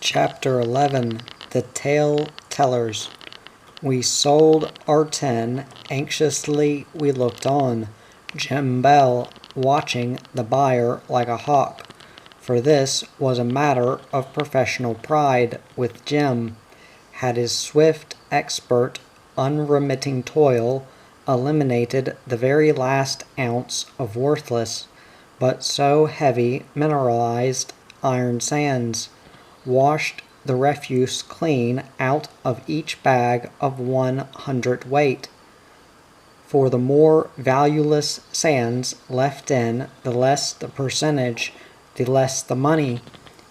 Chapter 11. The Tale Tellers. We sold our 10, anxiously we looked on, Jim Bell watching the buyer like a hawk, for this was a matter of professional pride with Jim. Had his swift, expert, unremitting toil eliminated the very last ounce of worthless, but so heavy mineralized iron sands, washed the refuse clean out of each bag of 100 weight. For the more valueless sands left in, the less the percentage, the less the money.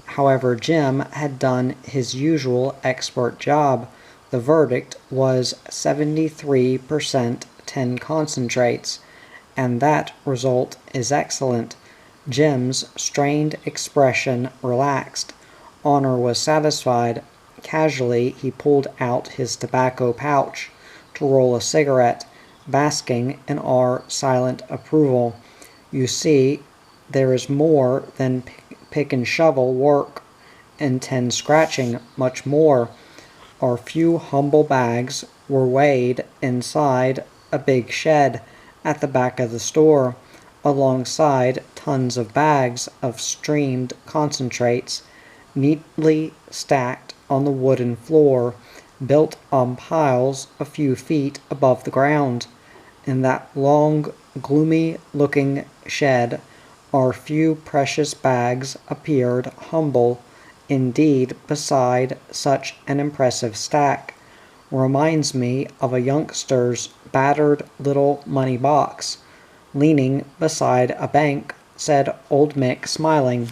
However, Jim had done his usual expert job. The verdict was 73% tin concentrates, and that result is excellent. Jim's strained expression relaxed. Honor was satisfied. Casually he pulled out his tobacco pouch to roll a cigarette, basking in our silent approval. You see, there is more than pick and shovel work in tin scratching, much more. Our few humble bags were weighed inside a big shed at the back of the store, alongside tons of bags of streamed concentrates, neatly stacked on the wooden floor, built on piles a few feet above the ground. In that long, gloomy-looking shed, our few precious bags appeared humble indeed beside such an impressive stack. Reminds me of a youngster's battered little money box. Leaning beside a bank, said old Mick, smiling.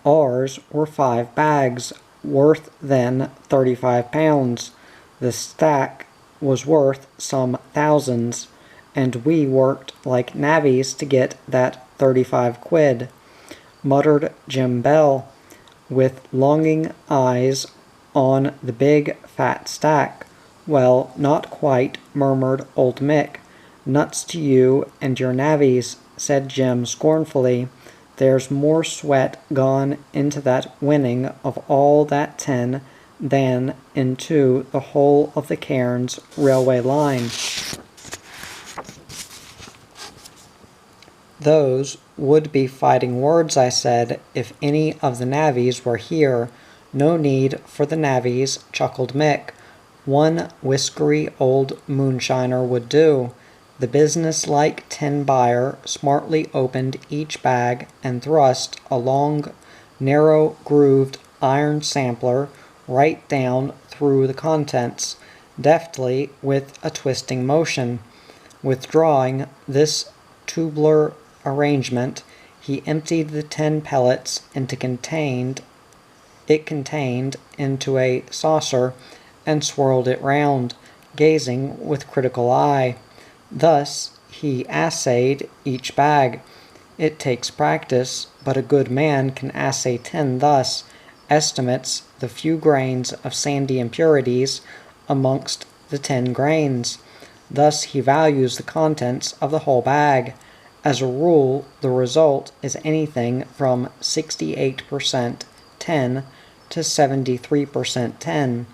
Ours were 5 bags, worth then 35 pounds. The stack was worth some thousands, and we worked like navvies to get that 35 quid, muttered Jim Bell, with longing eyes on the big fat stack. Well, not quite, murmured old Mick. Nuts to you and your navvies, said Jim scornfully. There's more sweat gone into that winning of all that tin than into the whole of the Cairns railway line. Those would be fighting words, I said, if any of the navvies were here. No need for the navvies, chuckled Mick. One whiskery old moonshiner would do. The business-like tin buyer smartly opened each bag and thrust a long, narrow-grooved iron sampler right down through the contents, deftly with a twisting motion. Withdrawing this tubular arrangement, he emptied the tin pellets contained into a saucer and swirled it round, gazing with critical eye. Thus he assayed each bag. It takes practice, but a good man can assay tin thus, estimates the few grains of sandy impurities amongst the 10 grains. Thus he values the contents of the whole bag. As a rule, the result is anything from 68% tin to 73% tin,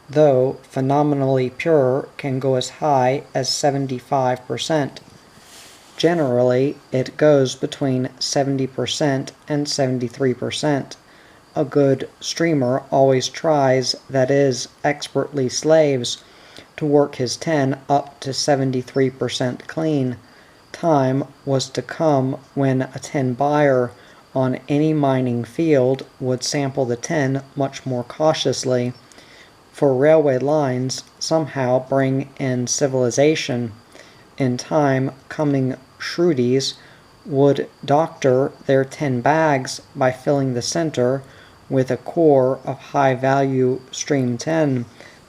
though phenomenally pure can go as high as 75%. Generally, it goes between 70% and 73%. A good streamer always tries, that is, expertly slaves, to work his tin up to 73% clean. Time was to come when a tin buyer on any mining field would sample the tin much more cautiously, for railway lines somehow bring in civilization. In time, coming shrewdies would doctor their tin bags by filling the center with a core of high-value stream tin,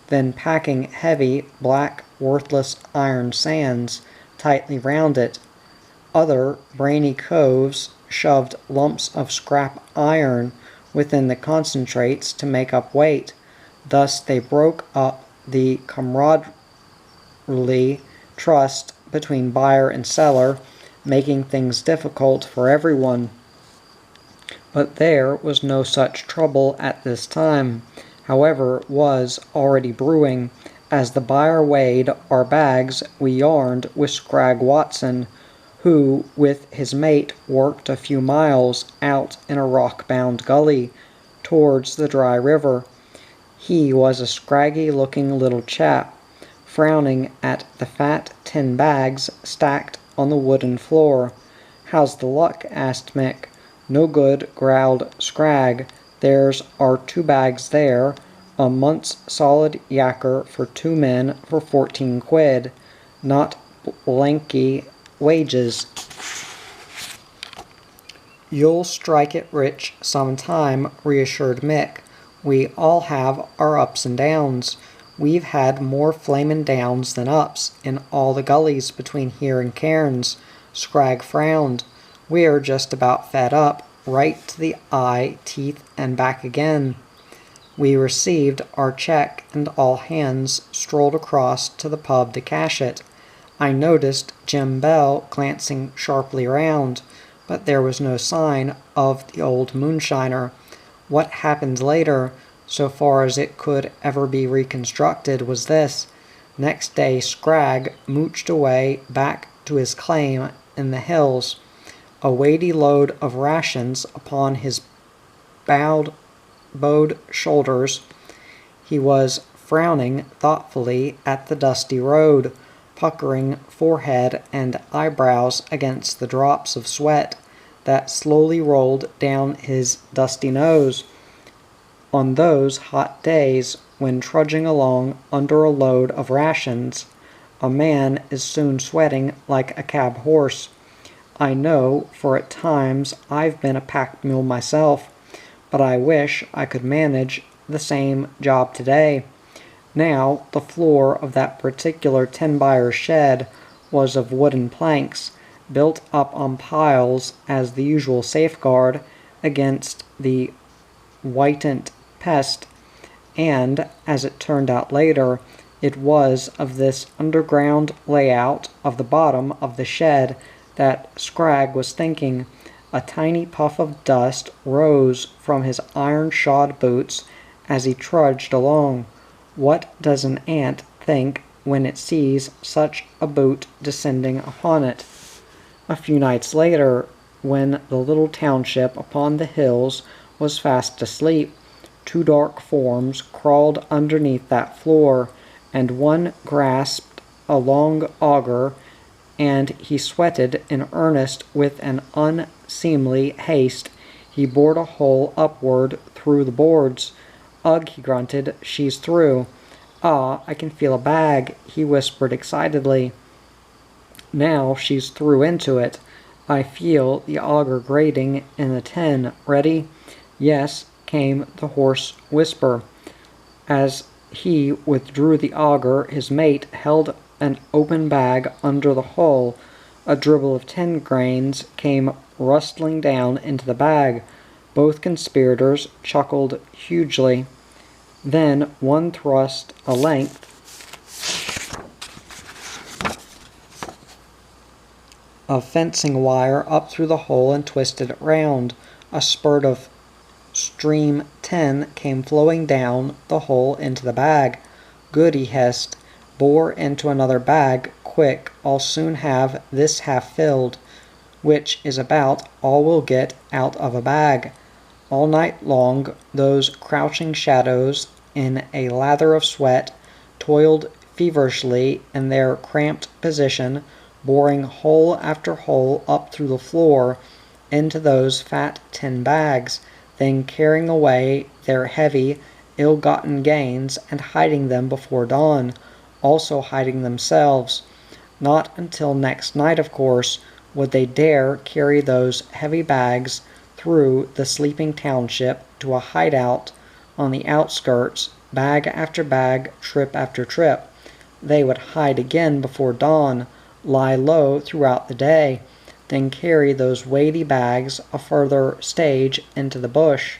then packing heavy, black, worthless iron sands tightly round it. Other brainy coves shoved lumps of scrap iron within the concentrates to make up weight. Thus they broke up the camaraderie trust between buyer and seller, making things difficult for everyone. But there was no such trouble at this time. However, was already brewing. As the buyer weighed our bags, we yarned with Scragg Watson, who with his mate worked a few miles out in a rock-bound gully towards the dry river. He was a scraggy-looking little chap, frowning at the fat tin bags stacked on the wooden floor. "How's the luck?" asked Mick. "No good," growled Scragg. "There's our 2 bags there, a month's solid yacker for 2 men for 14 quid. Not blanky wages. "You'll strike it rich some time," reassured Mick. "We all have our ups and downs. We've had more flamin' downs than ups in all the gullies between here and Cairns." Scragg frowned. "We're just about fed up, right to the eye, teeth, and back again." We received our cheque, and all hands strolled across to the pub to cash it. I noticed Jim Bell glancing sharply round, but there was no sign of the old moonshiner. What happened later, so far as it could ever be reconstructed, was this. Next day Scragg mooched away back to his claim in the hills, a weighty load of rations upon his bowed shoulders. He was frowning thoughtfully at the dusty road, puckering forehead and eyebrows against the drops of sweat that slowly rolled down his dusty nose. On those hot days, when trudging along under a load of rations, a man is soon sweating like a cab horse. I know, for at times I've been a pack mule myself, but I wish I could manage the same job today. Now, the floor of that particular tin-buyer's shed was of wooden planks, built up on piles as the usual safeguard against the whitenant pest, and, as it turned out later, it was of this underground layout of the bottom of the shed that Scragg was thinking. A tiny puff of dust rose from his iron-shod boots as he trudged along. What does an ant think when it sees such a boot descending upon it? A few nights later, when the little township upon the hills was fast asleep, 2 dark forms crawled underneath that floor, and one grasped a long auger, and he sweated in earnest with an unseemly haste. He bored a hole upward through the boards. "Ugh," he grunted, "she's through." "Ah, I can feel a bag," he whispered excitedly. "Now she's through into it. I feel the auger grating in the tin. Ready?" "Yes," came the hoarse whisper. As he withdrew the auger, his mate held an open bag under the hole. A dribble of tin grains came rustling down into the bag. Both conspirators chuckled hugely. Then one thrust a length of fencing wire up through the hole and twisted it round. A spurt of stream tin came flowing down the hole into the bag. "Good," he hissed. "Bore into another bag, quick. I'll soon have this half filled," which is about all we'll get out of a bag. All night long those crouching shadows in a lather of sweat toiled feverishly in their cramped position, boring hole after hole up through the floor into those fat tin bags, then carrying away their heavy, ill-gotten gains and hiding them before dawn, also hiding themselves. Not until next night, of course, would they dare carry those heavy bags through the sleeping township to a hideout on the outskirts, bag after bag, trip after trip. They would hide again before dawn, lie low throughout the day, then carry those weighty bags a further stage into the bush.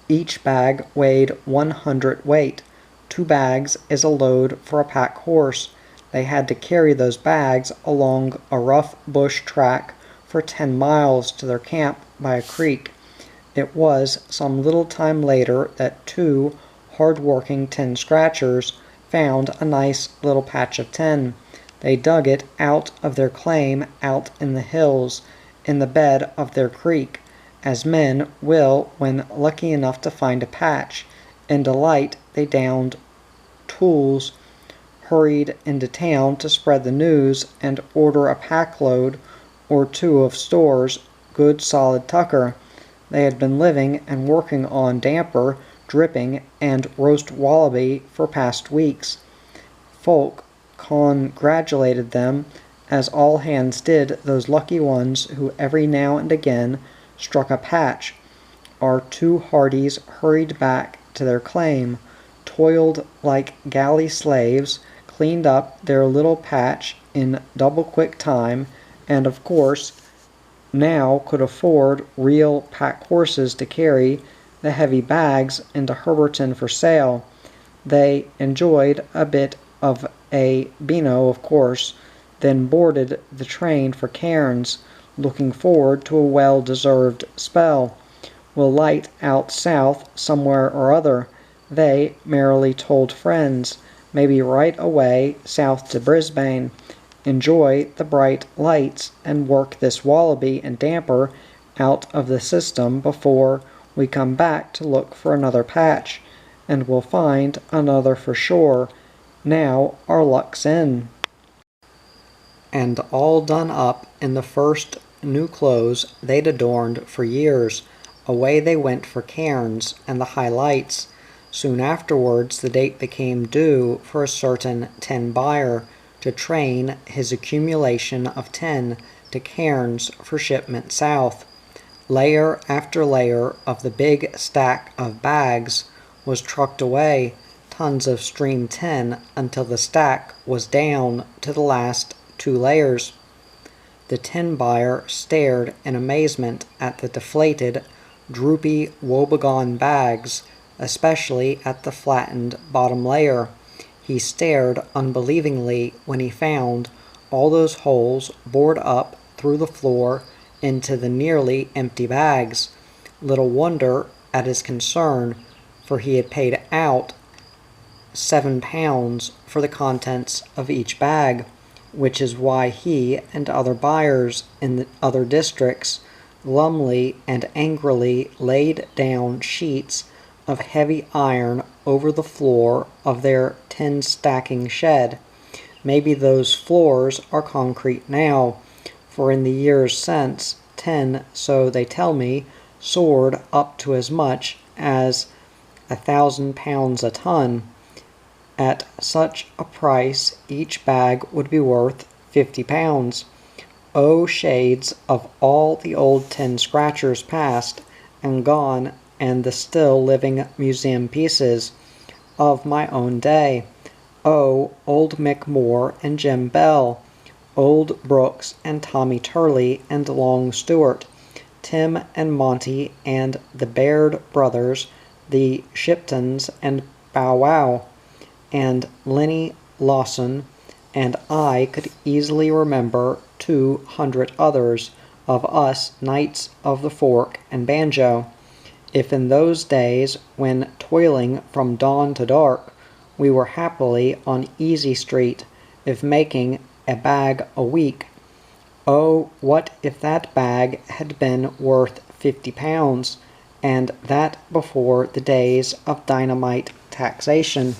Each bag weighed 100 weight. 2 bags is a load for a pack horse. They had to carry those bags along a rough bush track for 10 miles to their camp by a creek. It was some little time later that two hard-working tin scratchers found a nice little patch of tin. They dug it out of their claim out in the hills, in the bed of their creek, as men will when lucky enough to find a patch. In delight they donned tools, hurried into town to spread the news and order a packload or two of Store's good solid tucker. They had been living and working on damper, dripping, and roast wallaby for past weeks. Folk congratulated them, as all hands did those lucky ones who every now and again struck a patch. Our two hearties hurried back to their claim, toiled like galley slaves, cleaned up their little patch in double-quick time, and of course now could afford real pack horses to carry the heavy bags into Herberton for sale. They enjoyed a bit of a beano, of course, then boarded the train for Cairns, looking forward to a well-deserved spell. We'll light out south somewhere or other, they merrily told friends, maybe right away south to Brisbane, enjoy the bright lights, and work this wallaby and damper out of the system before we come back to look for another patch, and we'll find another for sure. Now our luck's in. And all done up in the first new clothes they'd adorned for years, away they went for Cairns and the high lights. Soon afterwards the date became due for a certain tin buyer to train his accumulation of tin to Cairns for shipment south. Layer after layer of the big stack of bags was trucked away, tons of stream tin, until the stack was down to the last 2 layers. The tin buyer stared in amazement at the deflated, droopy, woebegone bags, especially at the flattened bottom layer. He stared unbelievingly when he found all those holes bored up through the floor into the nearly empty bags. Little wonder at his concern, for he had paid out £7 for the contents of each bag, which is why he and other buyers in the other districts glumly and angrily laid down sheets of heavy iron over the floor of their tin stacking shed. Maybe those floors are concrete now, for in the years since, tin, so they tell me, soared up to as much as £1,000 a ton. At such a price each bag would be worth £50. Oh, shades of all the old tin scratchers past and gone, and the still living museum pieces of my own day. Oh, old Mick Moore and Jim Bell, old Brooks and Tommy Turley and Long Stewart, Tim and Monty and the Baird brothers, the Shiptons and Bow Wow, and Lenny Lawson, and I could easily remember 200 others of us Knights of the Fork and Banjo. If in those days, when toiling from dawn to dark, we were happily on Easy Street, if making a bag a week, oh, what if that bag had been worth £50, and that before the days of dynamite taxation?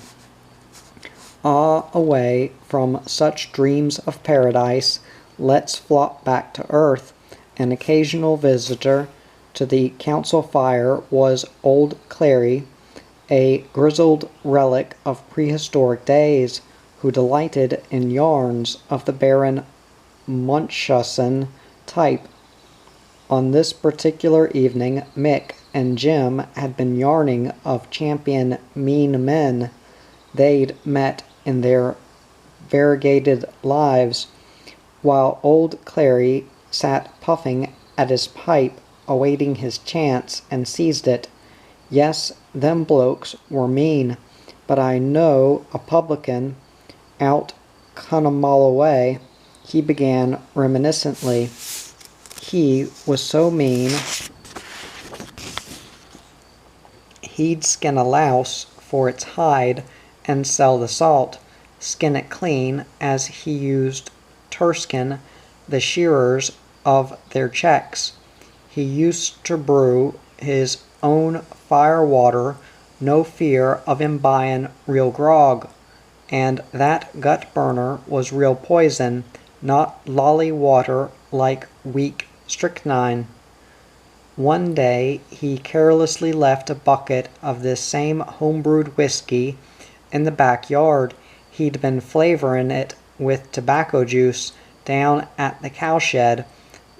Ah, away from such dreams of paradise, let's flop back to earth. An occasional visitor to the council fire was old Clary, a grizzled relic of prehistoric days, who delighted in yarns of the Baron Munchausen type. On this particular evening, Mick and Jim had been yarning of champion mean men they'd met in their variegated lives, while old Clary sat puffing at his pipe, awaiting his chance, and seized it. Yes, them blokes were mean, but I know a publican out Cunnamulla way, he began reminiscently. he was so mean he'd skin a louse for its hide and sell the salt, skin it clean, as he used Turskin, the shearers, of their checks. He used to brew his own fire water, no fear of him buyin' real grog, and that gut burner was real poison, not lolly water like weak strychnine. One day he carelessly left a bucket of this same home-brewed whiskey in the backyard. He'd been flavorin' it with tobacco juice down at the cowshed.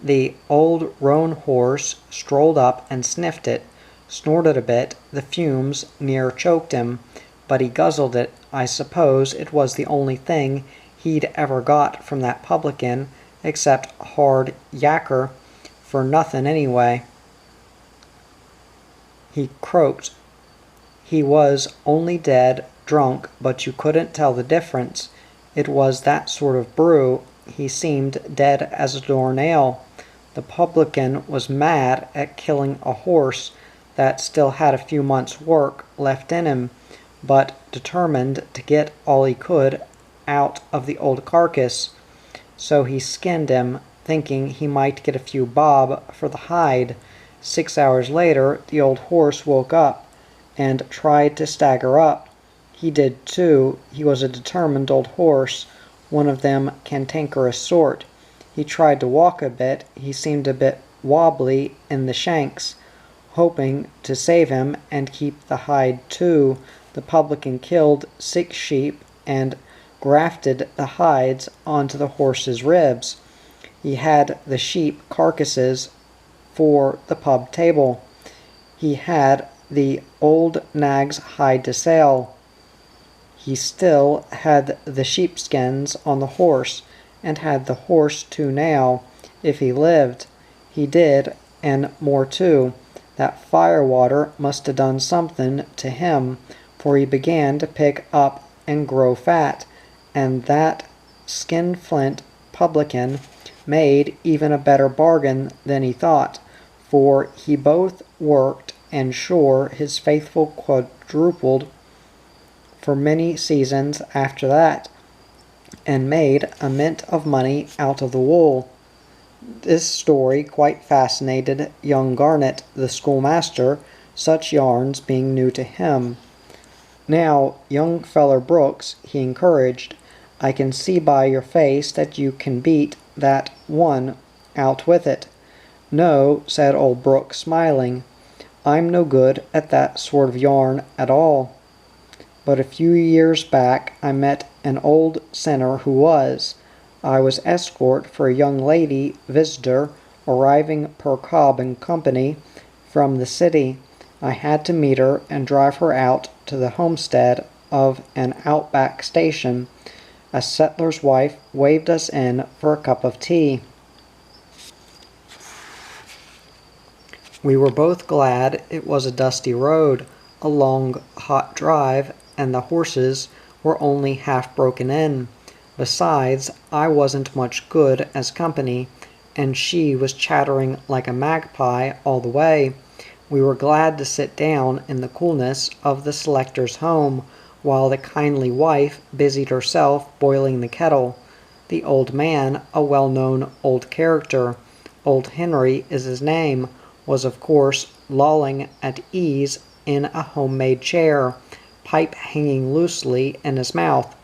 The old roan horse strolled up and sniffed it, snorted a bit, the fumes near choked him, but he guzzled it. I suppose it was the only thing he'd ever got from that publican, except hard yacker, for nothin' anyway. He croaked. He was only dead drunk, but you couldn't tell the difference. It was that sort of brew. He seemed dead as a doornail. The publican was mad at killing a horse that still had a few months' work left in him, but determined to get all he could out of the old carcass. So he skinned him, thinking he might get a few bob for the hide. 6 hours later, the old horse woke up and tried to stagger up. He did too. He was a determined old horse, one of them cantankerous sort. He tried to walk a bit. He seemed a bit wobbly in the shanks. Hoping to save him and keep the hide too, the publican killed 6 sheep and grafted the hides onto the horse's ribs. He had the sheep carcasses for the pub table. He had the old nag's hide to sell. He still had the sheepskins on the horse, and had the horse too now, if he lived. He did, and more too. That firewater must have done something to him, for he began to pick up and grow fat, and that skinflint publican made even a better bargain than he thought, for he both worked and sure his faithful quadrupled for many seasons after that, and made a mint of money out of the wool. This story quite fascinated young Garnet, the schoolmaster, such yarns being new to him. "Now, young feller Brooks," he encouraged, "I can see by your face that you can beat that one out with it." "No," said old Brooks, smiling, "I'm no good at that sort of yarn at all. But a few years back I met an old sinner who was. I was escort for a young lady visitor arriving per Cobb and Company from the city. I had to meet her and drive her out to the homestead of an outback station. A settler's wife waved us in for a cup of tea. We were both glad. It was a dusty road, a long, hot drive, and the horses were only half broken in. Besides, I wasn't much good as company, and she was chattering like a magpie all the way. We were glad to sit down in the coolness of the selector's home, while the kindly wife busied herself boiling the kettle. The old man, a well-known old character, Old Henry is his name, was of course lolling at ease in a homemade chair, pipe hanging loosely in his mouth,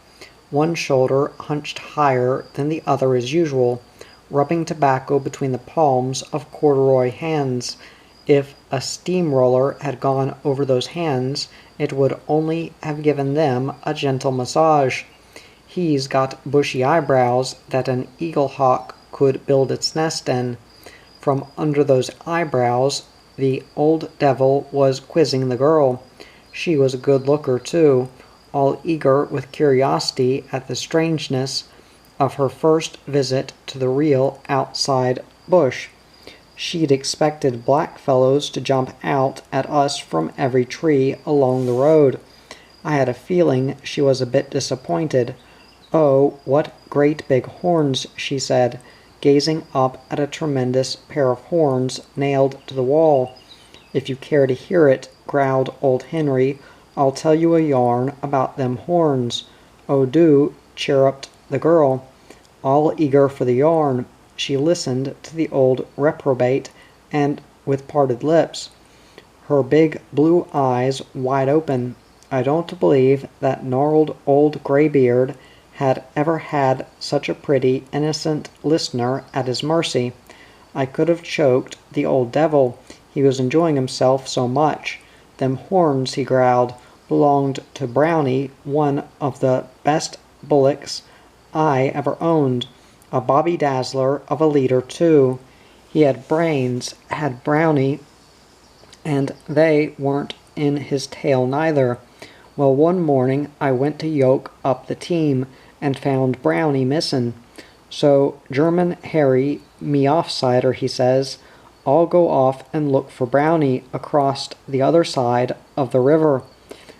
one shoulder hunched higher than the other as usual, rubbing tobacco between the palms of corduroy hands. If a steamroller had gone over those hands, it would only have given them a gentle massage. He's got bushy eyebrows that an eagle-hawk could build its nest in. From under those eyebrows, the old devil was quizzing the girl. She was a good looker, too, all eager with curiosity at the strangeness of her first visit to the real outside bush. She'd expected black fellows to jump out at us from every tree along the road. I had a feeling she was a bit disappointed. "Oh, what great big horns," she said. gazing up at a tremendous pair of horns nailed to the wall. "If you care to hear it," growled old Henry, "I'll tell you a yarn about them horns." "Oh, do," chirruped the girl, all eager for the yarn. She listened to the old reprobate, and with parted lips, her big blue eyes wide open. I don't believe that gnarled old graybeard had ever had such a pretty, innocent listener at his mercy. I could have choked the old devil, he was enjoying himself so much. "Them horns," he growled, "belonged to Brownie, one of the best bullocks I ever owned. A Bobby Dazzler of a leader, too. He had brains, had Brownie, and they weren't in his tail neither. Well, one morning I went to yoke up the team, and found Brownie missin'. So German Harry, me offsider, he says, 'I'll go off and look for Brownie across the other side of the river.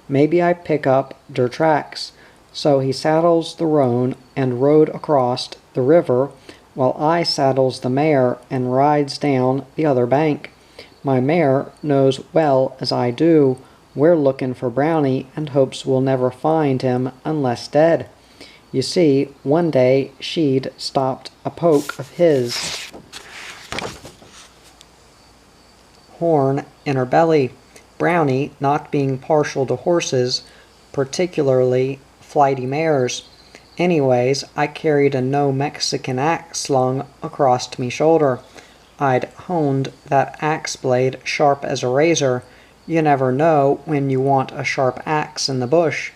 Maybe I pick up der tracks.' So he saddles the roan and rode across the river, while I saddles the mare and rides down the other bank. My mare knows well as I do we're lookin' for Brownie, and hopes we'll never find him unless dead. You see, one day she'd stopped a poke of his horn in her belly. Brownie, not being partial to horses, particularly flighty mares. Anyways, I carried a no Mexican axe slung across me shoulder. I'd honed that axe blade sharp as a razor. You never know when you want a sharp axe in the bush.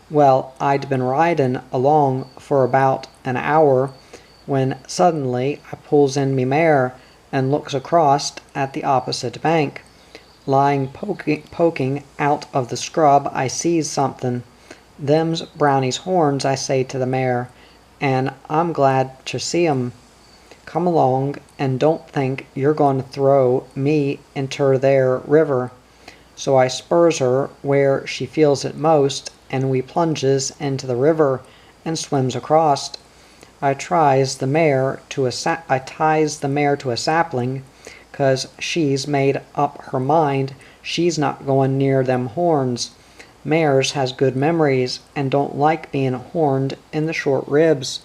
Well, I'd been ridin' along for about an hour, when suddenly I pulls in me mare and looks across at the opposite bank. Lying poking out of the scrub, I sees something. "Them's Brownie's horns," I say to the mare, "and I'm glad to see 'em. Come along, and don't think you're going to throw me inter their river." So I spurs her where she feels it most, and we plunges into the river and swims across. I ties the mare to a sapling, 'cause she's made up her mind she's not going near them horns. Mares has good memories, and don't like being horned in the short ribs.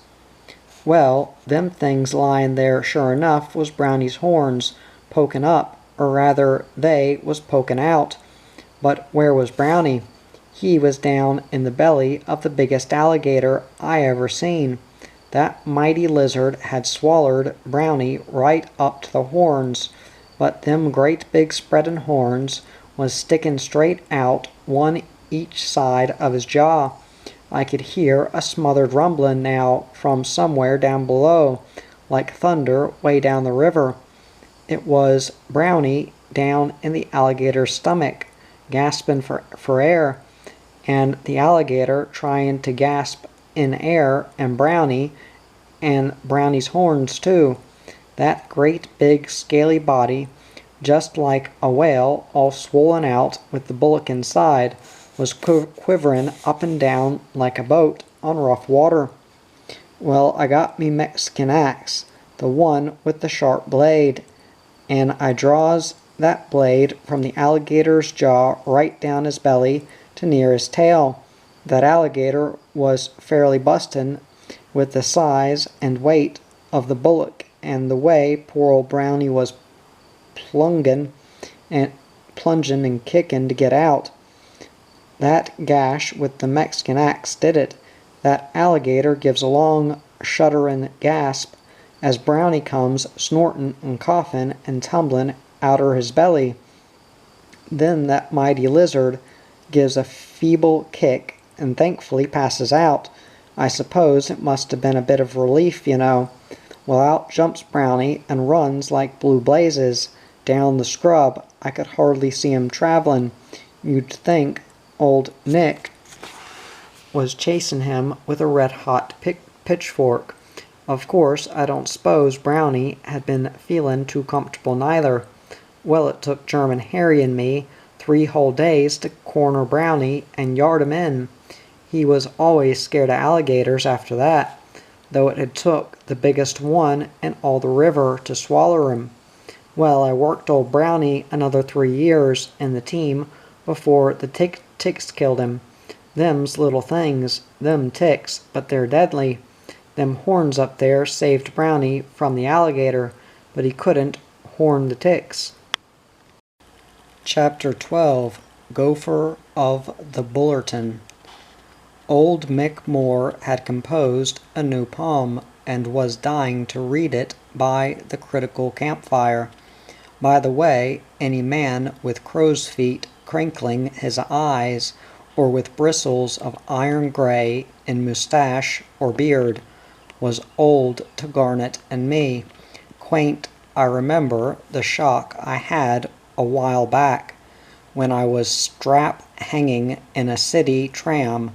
Well, them things lying there sure enough was Brownie's horns, pokin' up, or rather they was pokin' out. But where was Brownie? He was down in the belly of the biggest alligator I ever seen. That mighty lizard had swallered Brownie right up to the horns, but them great big spreadin' horns was stickin' straight out, one each side of his jaw. I could hear a smothered rumblin' now from somewhere down below, like thunder way down the river. It was Brownie down in the alligator's stomach, gaspin' for air, and the alligator trying to gasp in air, and Brownie's horns too. That great big scaly body, just like a whale, all swollen out with the bullock inside, was quiverin' up and down like a boat on rough water. Well, I got me Mexican axe, the one with the sharp blade, and I draws that blade from the alligator's jaw right down his belly to near his tail. That alligator was fairly bustin' with the size and weight of the bullock, and the way poor old Brownie was plungin' and kickin' to get out. That gash with the Mexican axe did it. That alligator gives a long, shudderin' gasp as Brownie comes snortin' and coughin' and tumblin' outer his belly. Then that mighty lizard gives a feeble kick and thankfully passes out. I suppose it must have been a bit of relief, you know. Well, out jumps Brownie and runs like blue blazes down the scrub. I could hardly see him travelin'. You'd think old Nick was chasing him with a red-hot pitchfork. Of course, I don't s'pose Brownie had been feelin' too comfortable neither. Well, it took German Harry and me 3 whole days to corner Brownie and yard him in. He was always scared of alligators after that. though it had took the biggest one in all the river to swallow him. Well, I worked old Brownie another 3 years in the team before the ticks killed him. Them's little things, them ticks, but they're deadly. Them horns up there saved Brownie from the alligator, but he couldn't horn the ticks. Chapter 12. Gopher of the Bullerton. Old Mick Moore had composed a new poem, and was dying to read it by the critical campfire. By the way, any man with crow's feet crinkling his eyes, or with bristles of iron gray in moustache or beard, was old to Garnet and me. Quaint, I remember the shock I had a while back, when I was strap-hanging in a city tram,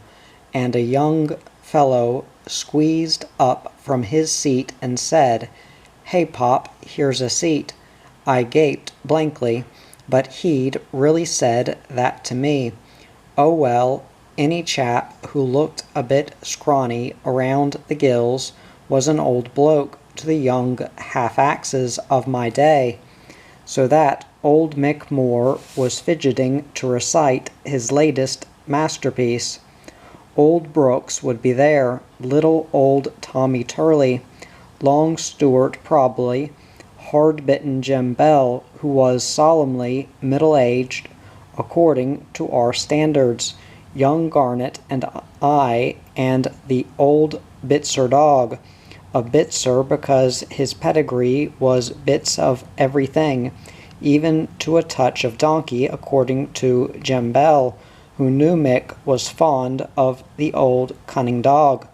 and a young fellow squeezed up from his seat and said, "Hey, Pop, here's a seat." I gaped blankly, but he'd really said that to me. Oh well, any chap who looked a bit scrawny around the gills was an old bloke to the young half-axes of my day. So that old Mick Moore was fidgeting to recite his latest masterpiece. Old Brooks would be there, little old Tommy Turley, Long Stewart probably, hard-bitten Jim Bell, who was solemnly middle-aged, according to our standards, young Garnet and I, and the old Bitzer dog, a Bitzer because his pedigree was bits of everything, even to a touch of donkey, according to Jim Bell, who knew Mick was fond of the old cunning dog.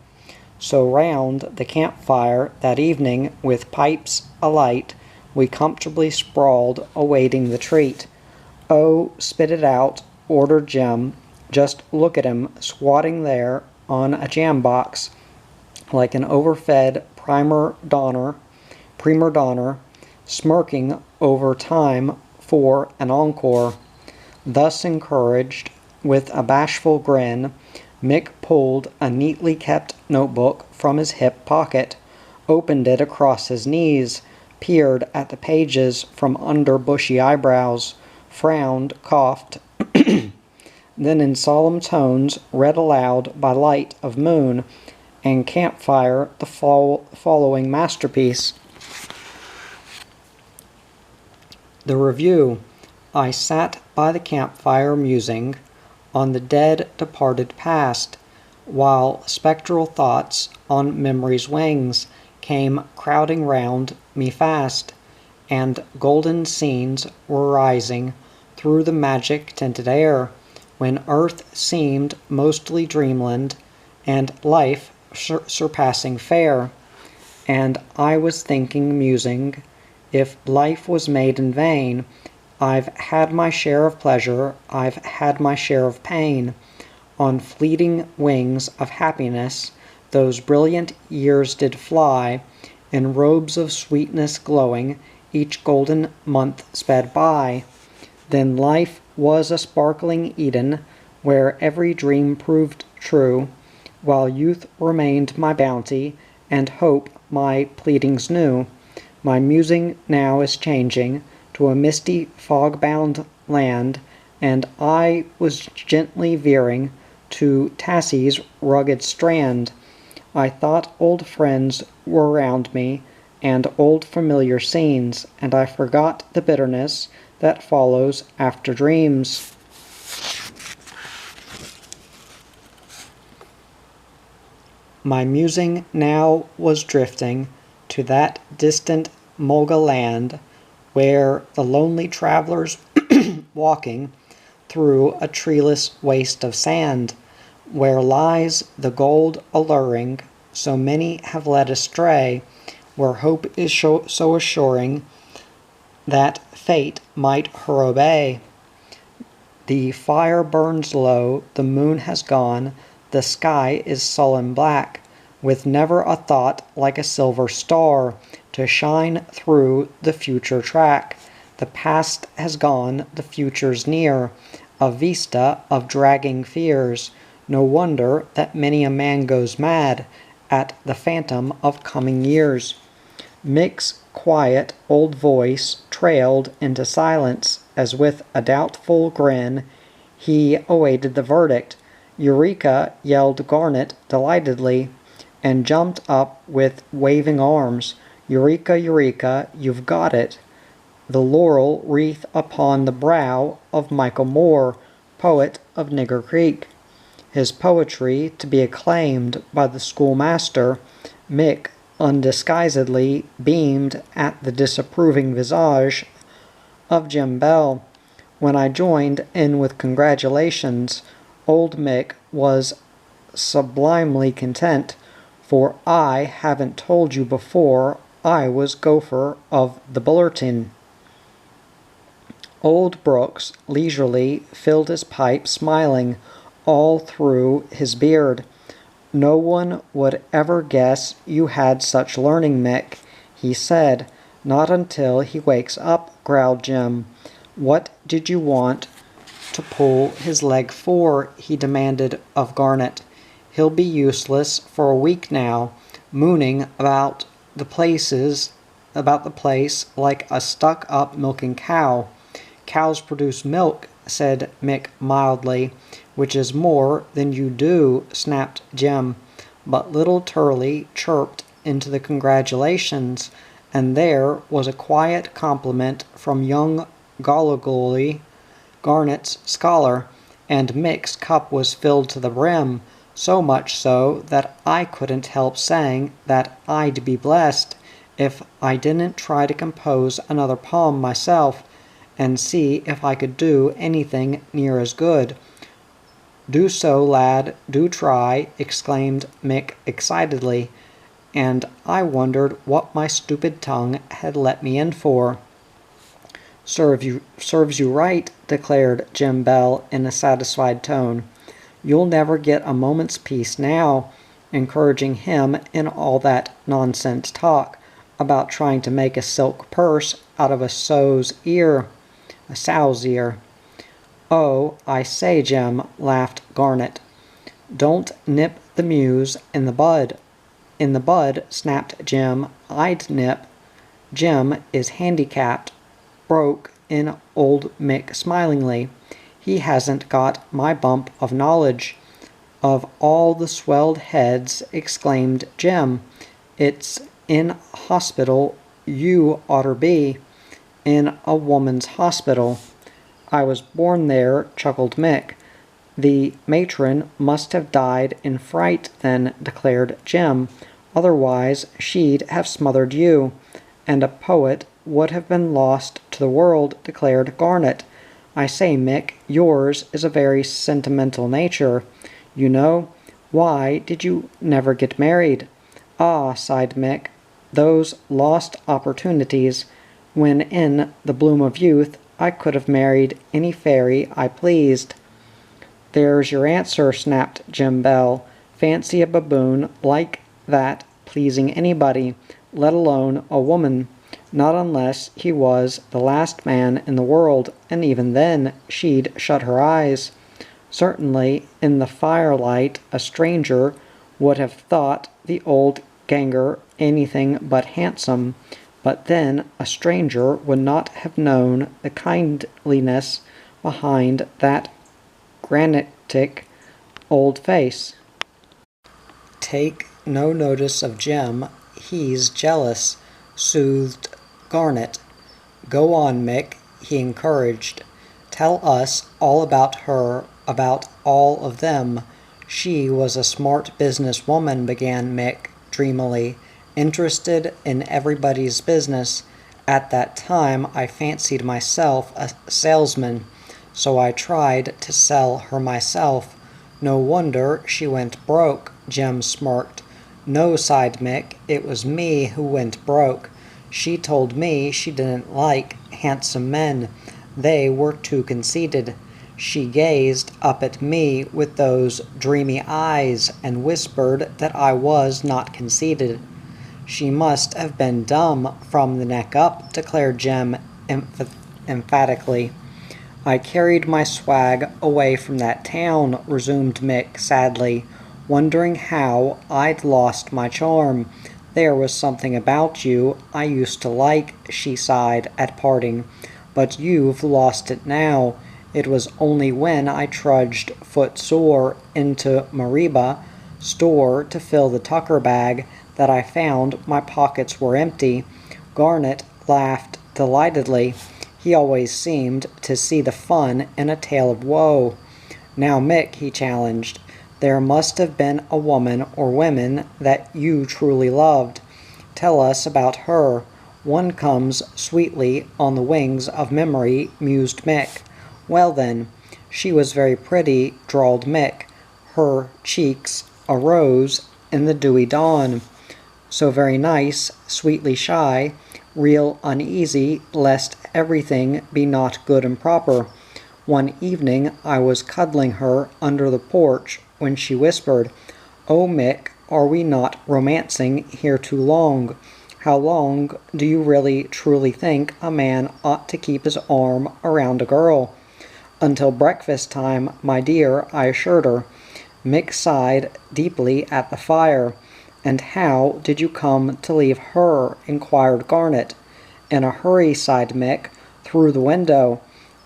So round the campfire that evening, with pipes alight, we comfortably sprawled, awaiting the treat. "Oh, spit it out," ordered Jim. "Just look at him, squatting there on a jam box, like an overfed prima donner, smirking over time for an encore." Thus encouraged, with a bashful grin, Mick pulled a neatly kept notebook from his hip pocket, opened it across his knees, peered at the pages from under bushy eyebrows, frowned, coughed, then in solemn tones read aloud by light of moon and campfire the following masterpiece. The Review. I sat by the campfire musing on the dead departed past, while spectral thoughts on memory's wings came crowding round me fast, and golden scenes were rising through the magic-tinted air, when earth seemed mostly dreamland, and life surpassing fair. And I was thinking, musing, if life was made in vain, I've had my share of pleasure, I've had my share of pain. On fleeting wings of happiness, those brilliant years did fly, in robes of sweetness glowing, each golden month sped by. Then life was a sparkling Eden, where every dream proved true, while youth remained my bounty, and hope my pleadings knew. My musing now is changing to a misty fog-bound land, and I was gently veering to Tassie's rugged strand. I thought old friends were round me, and old familiar scenes, and I forgot the bitterness that follows after dreams. My musing now was drifting to that distant Mulga land, where the lonely travelers walking through a treeless waste of sand, where lies the gold alluring so many have led astray, where hope is so assuring that fate might her obey. The fire burns low, the moon has gone, the sky is sullen black, with never a thought like a silver star to shine through the future track. The past has gone, the future's near, a vista of dragging fears. No wonder that many a man goes mad at the phantom of coming years. Mick's quiet old voice trailed into silence as with a doubtful grin he awaited the verdict. "Eureka!" yelled Garnet delightedly, and jumped up with waving arms. "Eureka, Eureka, you've got it!" The laurel wreath upon the brow of Michael Moore, poet of Nigger Creek. His poetry to be acclaimed by the schoolmaster, Mick undisguisedly beamed at the disapproving visage of Jim Bell. When I joined in with congratulations, old Mick was sublimely content, for I haven't told you before I was gopher of the Bullerton. Old Brooks leisurely filled his pipe, smiling all through his beard. "No one would ever guess you had such learning, Mick," he said. "Not until he wakes up," growled Jim. "What did you want to pull his leg for?" he demanded of Garnet. "He'll be useless for a week now, mooning about the place like a stuck-up milking cow." "Cows produce milk," said Mick mildly. "Which is more than you do," snapped Jim. But little Turley chirped into the congratulations, and there was a quiet compliment from young Gollygolly, Garnet's scholar, and Mick's cup was filled to the brim, so much so that I couldn't help saying that I'd be blessed if I didn't try to compose another poem myself, and see if I could do anything near as good. "Do so, lad, do try," exclaimed Mick excitedly, and I wondered what my stupid tongue had let me in for. Serves you right," declared Jim Bell in a satisfied tone. "You'll never get a moment's peace now," encouraging him in all that nonsense talk about trying to make a silk purse out of a sow's ear. "Oh, I say, Jim," laughed Garnet. "Don't nip the muse in the bud." "In the bud," snapped Jim. "I'd nip." "Jim is handicapped," broke in old Mick smilingly. "He hasn't got my bump of knowledge." "Of all the swelled heads," exclaimed Jim. "It's in hospital you oughter be. In a woman's hospital." "I was born there," chuckled Mick. "The matron must have died in fright then," declared Jim. "Otherwise she'd have smothered you, and a poet would have been lost to the world," declared Garnet. "I say, Mick, yours is a very sentimental nature, you know. Why did you never get married?" "Ah," sighed Mick, "those lost opportunities, when in the bloom of youth I could have married any fairy I pleased." "There's your answer," snapped Jim Bell. "Fancy a baboon like that pleasing anybody, let alone a woman. Not unless he was the last man in the world, and even then she'd shut her eyes. Certainly in the firelight a stranger would have thought the old ganger anything but handsome, but then a stranger would not have known the kindliness behind that granitic old face." "Take no notice of Jim, he's jealous," soothed Garnet. "Go on, Mick," he encouraged. "Tell us all about her, about all of them." "She was a smart business woman," began Mick dreamily, "interested in everybody's business. At that time I fancied myself a salesman, so I tried to sell her myself. No wonder she went broke," Jim smirked. "No," sighed Mick, "it was me who went broke. She told me she didn't like handsome men. They were too conceited. She gazed up at me with those dreamy eyes and whispered that I was not conceited." "She must have been dumb from the neck up," declared Jim emphatically. "I carried my swag away from that town," resumed Mick sadly. wondering how I'd lost my charm. There was something about you I used to like, she sighed at parting, but you've lost it now. It was only when I trudged footsore into Mariba store to fill the tucker bag that I found my pockets were empty. Garnet laughed delightedly. He always seemed to see the fun in a tale of woe. Now, Mick, he challenged, there must have been a woman or women that you truly loved. Tell us about her. One comes sweetly on the wings of memory, mused Mick. Well then, she was very pretty, drawled Mick, her cheeks arose in the dewy dawn. So very nice, sweetly shy, real uneasy, lest everything be not good and proper. One evening I was cuddling her under the porch when she whispered, "Oh, Mick, are we not romancing here too long? How long do you really truly think a man ought to keep his arm around a girl?" "Until breakfast time, my dear," I assured her. Mick sighed deeply at the fire. "And how did you come to leave her?" inquired Garnet. "In a hurry," sighed Mick, "through the window.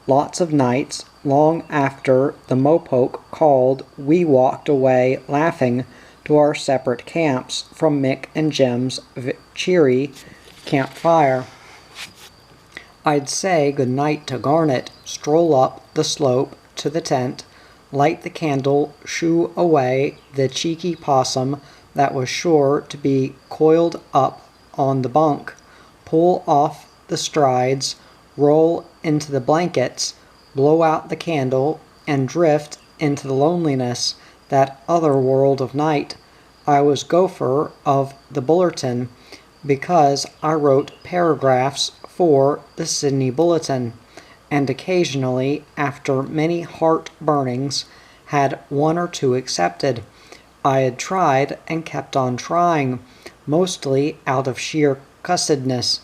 Lots of nights, long after the mopoke called, we walked away laughing to our separate camps from Mick and Jem's cheery campfire. I'd say good night to Garnet, stroll up the slope to the tent, light the candle, shoo away the cheeky possum that was sure to be coiled up on the bunk, pull off the strides, roll into the blankets, blow out the candle, and drift into the loneliness, that other world of night. I was gopher of the bullerton because I wrote paragraphs for the Sydney Bulletin, and occasionally, after many heart-burnings, had one or two accepted. I had tried and kept on trying, mostly out of sheer cussedness,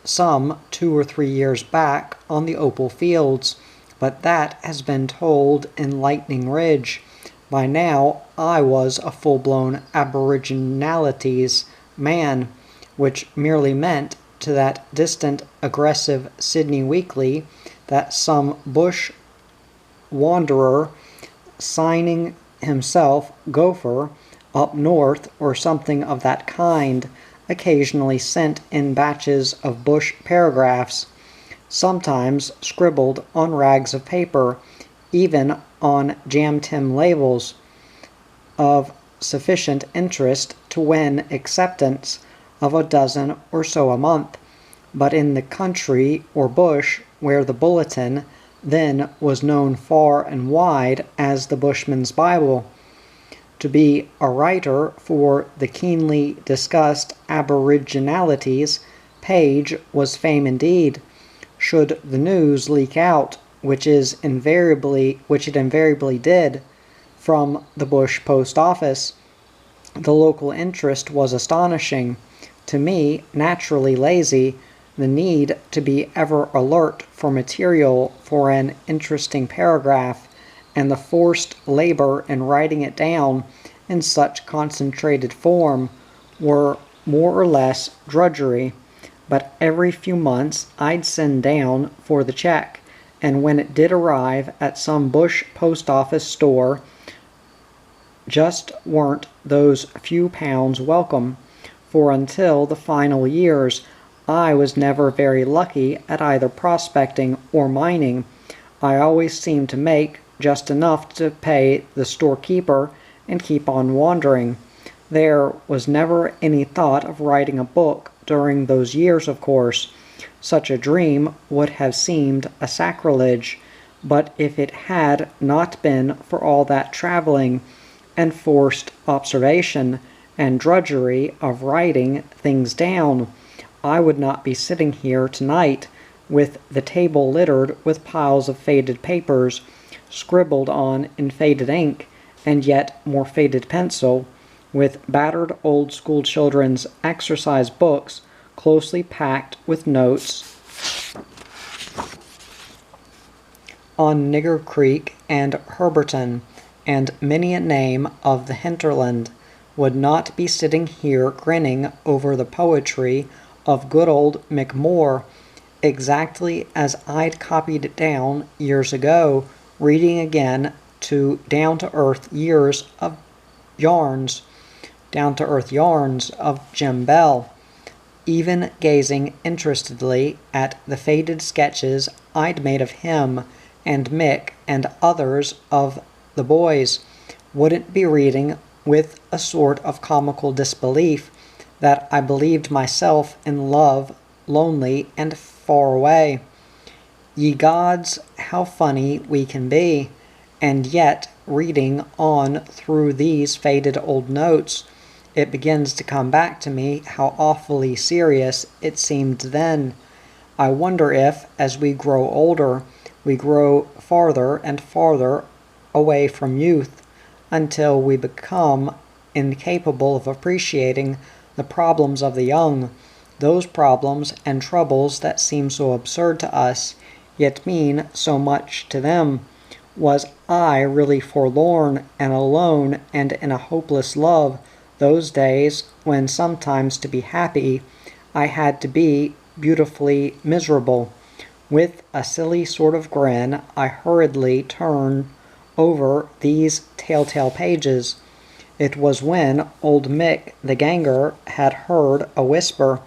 some 2 or 3 years back on the Opal Fields, but that has been told in Lightning Ridge. By now I was a full-blown aboriginalities man, which merely meant to that distant, aggressive Sydney Weekly that some bush wanderer signing himself Gopher up north or something of that kind occasionally sent in batches of bush paragraphs, sometimes scribbled on rags of paper, even on jam-tin labels, of sufficient interest to win acceptance of a dozen or so a month. But in the country or bush where the Bulletin then was known far and wide as the Bushman's Bible, to be a writer for the keenly discussed Aboriginalities page was fame indeed. Should the news leak out, which it invariably did, from the Bush Post Office, the local interest was astonishing. To me, naturally lazy, the need to be ever alert for material for an interesting paragraph, and the forced labor in writing it down in such concentrated form, were more or less drudgery. But every few months I'd send down for the check, and when it did arrive at some bush post office store, just weren't those few pounds welcome, for until the final years I was never very lucky at either prospecting or mining. I always seemed to make just enough to pay the storekeeper and keep on wandering. There was never any thought of writing a book during those years, of course. Such a dream would have seemed a sacrilege, but if it had not been for all that traveling and forced observation and drudgery of writing things down, I would not be sitting here tonight with the table littered with piles of faded papers, scribbled on in faded ink, and yet more faded pencil, with battered old school children's exercise books closely packed with notes on Nigger Creek and Herberton, and many a name of the hinterland would not be sitting here grinning over the poetry of good old McMoore exactly as I'd copied it down years ago, reading again to down-to-earth yarns of Jim Bell, even gazing interestedly at the faded sketches I'd made of him and Mick and others of the boys, wouldn't be reading with a sort of comical disbelief that I believed myself in love, lonely and far away. Ye gods, how funny we can be! And yet, reading on through these faded old notes, it begins to come back to me how awfully serious it seemed then. I wonder if, as we grow older, we grow farther and farther away from youth, until we become incapable of appreciating the problems of the young, those problems and troubles that seem so absurd to us, yet mean so much to them. Was I really forlorn and alone and in a hopeless love those days when sometimes to be happy I had to be beautifully miserable? With a silly sort of grin, I hurriedly turned over these telltale pages. It was when old Mick the ganger had heard a whisper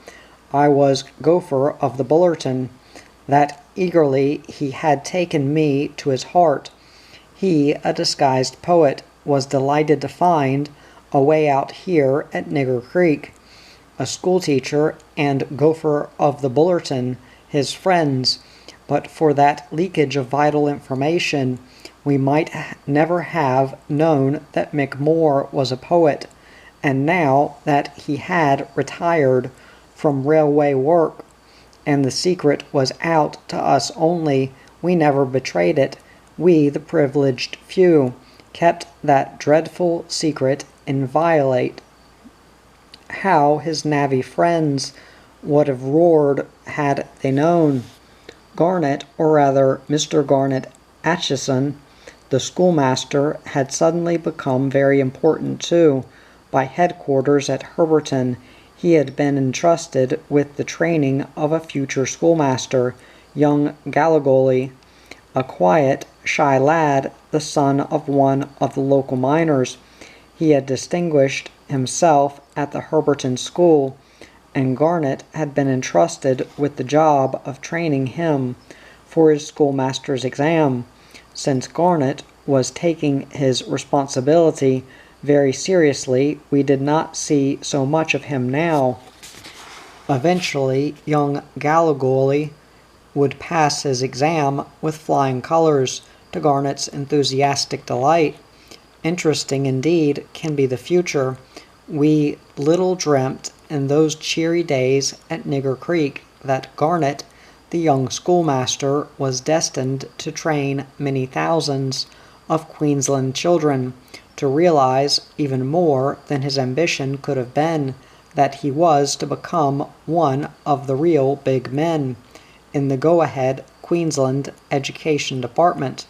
I was gopher of the Bullerton, that eagerly he had taken me to his heart. He, a disguised poet, was delighted to find, away out here at Nigger Creek, a schoolteacher and gopher of the Bullerton, his friends. But for that leakage of vital information, we might never have known that McMoore was a poet, and now that he had retired from railway work, and the secret was out to us only, we never betrayed it. We, the privileged few, kept that dreadful secret inviolate. How his navvy friends would have roared had they known. Garnet, or rather Mr. Garnet Atchison, the schoolmaster, had suddenly become very important too. By headquarters at Herberton, he had been entrusted with the training of a future schoolmaster, young Gallagolly, a quiet, shy lad, the son of one of the local miners. He had distinguished himself at the Herberton school, and Garnet had been entrusted with the job of training him for his schoolmaster's exam. Since Garnet was taking his responsibility very seriously, we did not see so much of him now. Eventually, young Gallagolly would pass his exam with flying colors, to Garnet's enthusiastic delight. Interesting indeed can be the future. We little dreamt in those cheery days at Nigger Creek that Garnet, the young schoolmaster, was destined to train many thousands of Queensland children, to realize, even more than his ambition could have been, that he was to become one of the real big men in the go-ahead Queensland Education Department.